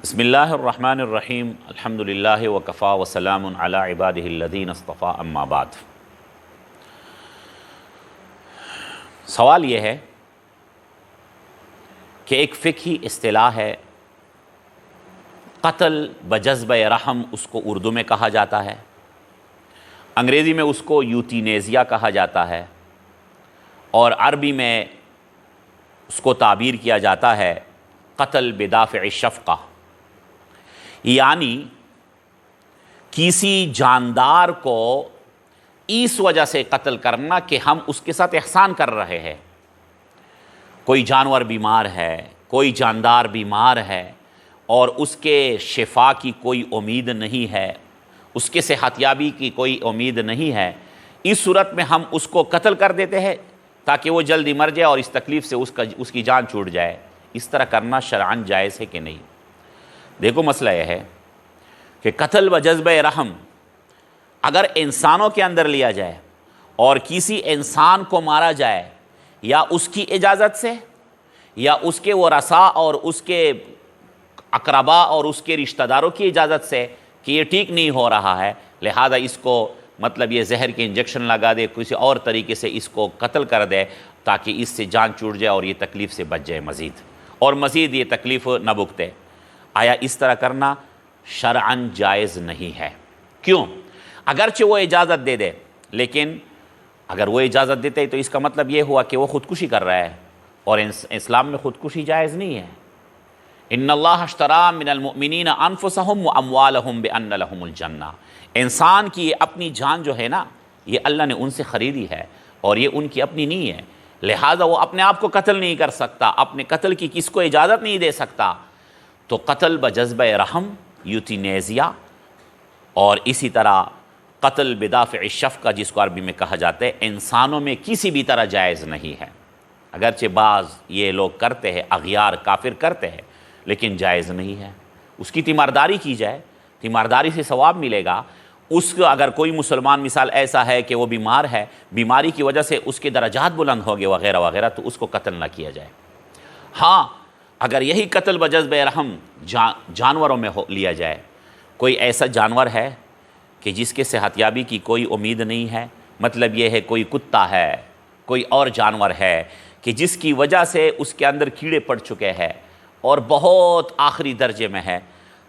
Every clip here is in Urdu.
بسم اللہ الرحمن الرحیم الحمد للہ وکفا وسلام علی عبادہ الذین اصطفیٰ اما بعد۔ سوال یہ ہے کہ ایک فقہی اصطلاح ہے قتل بجذبہ رحم، اس کو اردو میں کہا جاتا ہے، انگریزی میں اس کو یوتینیزیا کہا جاتا ہے، اور عربی میں اس کو تعبیر کیا جاتا ہے قتل بدافع شفقہ، یعنی کسی جاندار کو اس وجہ سے قتل کرنا کہ ہم اس کے ساتھ احسان کر رہے ہیں۔ کوئی جانور بیمار ہے، کوئی جاندار بیمار ہے اور اس کے شفا کی کوئی امید نہیں ہے، اس کے صحت یابی کی کوئی امید نہیں ہے، اس صورت میں ہم اس کو قتل کر دیتے ہیں تاکہ وہ جلدی مر جائے اور اس تکلیف سے اس کی جان چھوٹ جائے۔ اس طرح کرنا شرعاً جائز ہے کہ نہیں؟ دیکھو، مسئلہ یہ ہے کہ قتل بجذبہ رحم اگر انسانوں کے اندر لیا جائے اور کسی انسان کو مارا جائے یا اس کی اجازت سے یا اس کے ورثاء اور اس کے اقرباء اور اس کے رشتہ داروں کی اجازت سے کہ یہ ٹھیک نہیں ہو رہا ہے، لہذا اس کو یہ زہر کے انجیکشن لگا دے، کسی اور طریقے سے اس کو قتل کر دے تاکہ اس سے جان چھوٹ جائے اور یہ تکلیف سے بچ جائے مزید یہ تکلیف نہ بھگتے، آیا اس طرح کرنا شرعاً جائز نہیں ہے؟ کیوں؟ اگرچہ وہ اجازت دے دے، لیکن اگر وہ اجازت دیتے تو اس کا مطلب یہ ہوا کہ وہ خودکشی کر رہا ہے، اور اسلام میں خودکشی جائز نہیں ہے۔ ان اللہ اشتری من المؤمنین انفسهم واموالهم بان لهم الجنہ، انسان کی اپنی جان جو ہے نا، یہ اللہ نے ان سے خریدی ہے اور یہ ان کی اپنی نہیں ہے، لہٰذا وہ اپنے آپ کو قتل نہیں کر سکتا، اپنے قتل کی کس کو اجازت نہیں دے سکتا۔ تو قتل بجذبہ رحم، یوتینیزیا، اور اسی طرح قتل بدافع شفقہ جس کو عربی میں کہا جاتا ہے، انسانوں میں کسی بھی طرح جائز نہیں ہے۔ اگرچہ بعض یہ لوگ کرتے ہیں، اغیار کافر کرتے ہیں، لیکن جائز نہیں ہے۔ اس کی تیمارداری کی جائے، تیمارداری سے ثواب ملے گا۔ اس کو اگر کوئی مسلمان مثال ایسا ہے کہ وہ بیمار ہے، بیماری کی وجہ سے اس کے درجات بلند ہو گئے وغیرہ وغیرہ، تو اس کو قتل نہ کیا جائے۔ ہاں، اگر یہی قتل بجذبہ رحم جانوروں میں لیا جائے، کوئی ایسا جانور ہے کہ جس کے صحت یابی کی کوئی امید نہیں ہے، مطلب یہ ہے کوئی کتا ہے، کوئی اور جانور ہے کہ جس کی وجہ سے اس کے اندر کیڑے پڑ چکے ہیں اور بہت آخری درجے میں ہے،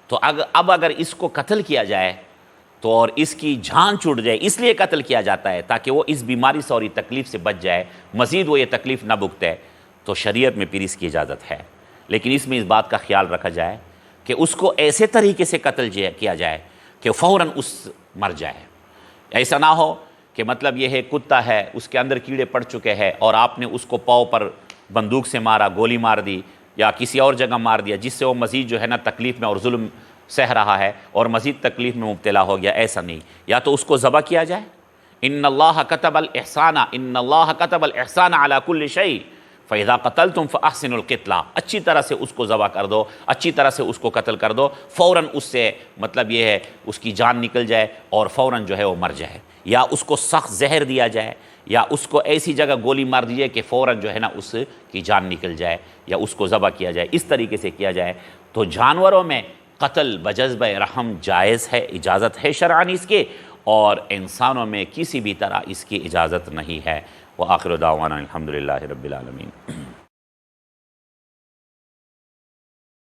تو اب اگر اس کو قتل کیا جائے تو اور اس کی جان چھوٹ جائے، اس لیے قتل کیا جاتا ہے تاکہ وہ اس بیماری سے اور یہ تکلیف سے بچ جائے، مزید وہ یہ تکلیف نہ بھگتے، تو شریعت میں پھر اس کی اجازت ہے۔ لیکن اس میں اس بات کا خیال رکھا جائے کہ اس کو ایسے طریقے سے قتل کیا جائے کہ فوراً اس مر جائے۔ ایسا نہ ہو کہ یہ ہے کتا ہے، اس کے اندر کیڑے پڑ چکے ہیں اور آپ نے اس کو پاؤں پر بندوق سے مارا، گولی مار دی یا کسی اور جگہ مار دیا، جس سے وہ مزید تکلیف میں اور ظلم سہ رہا ہے اور مزید تکلیف میں مبتلا ہو گیا، ایسا نہیں۔ یا تو اس کو ذبح کیا جائے، ان اللہ کتب الاحسان، ان اللہ کتب الاحسان علی کل شیء فَإِذَا قَتَلْتُمْ فَأَحْسِنُوا الْقِتْلَةَ، اچھی طرح سے اس کو ذبح کر دو، اچھی طرح سے اس کو قتل کر دو، فوراً اس سے یہ ہے اس کی جان نکل جائے اور فوراً وہ مر جائے، یا اس کو سخت زہر دیا جائے، یا اس کو ایسی جگہ گولی مار دی جائے کہ فوراً اس کی جان نکل جائے، یا اس کو ذبح کیا جائے، اس طریقے سے کیا جائے۔ تو جانوروں میں قتل بجذبہ رحم جائز ہے، اجازت ہے شرعاً اس کے، اور انسانوں میں کسی بھی طرح اس کی اجازت نہیں ہے۔ وآخر دعوانا الحمدللہ رب العالمین۔